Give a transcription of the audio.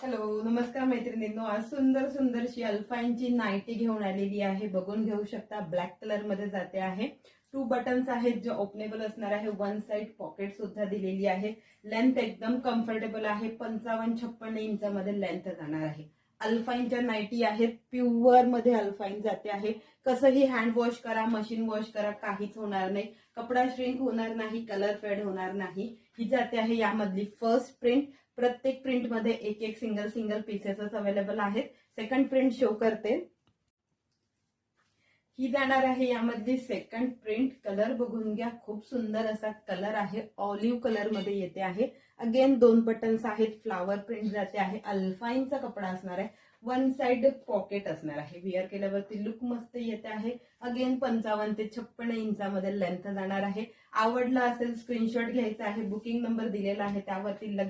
Hello, नमस्कार मैत्रिणींनो. आज सुंदर सुंदरशी अल्फाईनची नाईटी घेऊन आलेली आहे. बघून घेऊ शकता. ब्लॅक कलर मध्ये जाते आहे. 2 बटन्स आहेत जे ओपनेबल असणार आहे. वन साइड पॉकेट सुद्धा दिलेली आहे. लेंथ एकदम कम्फर्टेबल आहे. 55-56 इंचामध्ये लेंथ जाणार आहे. अल्फाईनच्या नाईटी आहेत. प्युअर मध्ये अल्फाईन जाते आहे. कसंही हँड वॉश करा, मशीन वॉश करा, काहीच होणार नाही. कपडा श्रिंक होणार नाही, कलर फेड होणार नाही. ही जाते आहे यामधली फर्स्ट प्रिंट. प्रत्येक प्रिंट मध्ये एक एक सिंगल पीसेस अवेलेबल आहेत. सेकंड प्रिंट शो करते. ही जाणार आहे यामधली सेकंड प्रिंट. कलर बघून घ्या, खूप सुंदर असा कलर आहे. ऑलिव्ह कलर मध्ये येते आहे. अगेन 2 बटन्स आहेत. फ्लावर प्रिंट जाते आहे. अल्फाईनचा कपडा असणार आहे. वन साइड पॉकेट असणार आहे. विअर केल्यावरती लुक मस्त येते आहे. अगेन 55 ते 56 इंचामध्ये लेंथ जाणार आहे. आवडला असेल स्क्रीनशॉट घ्यायचा आहे. बुकिंग नंबर दिलेला आहे त्यावरती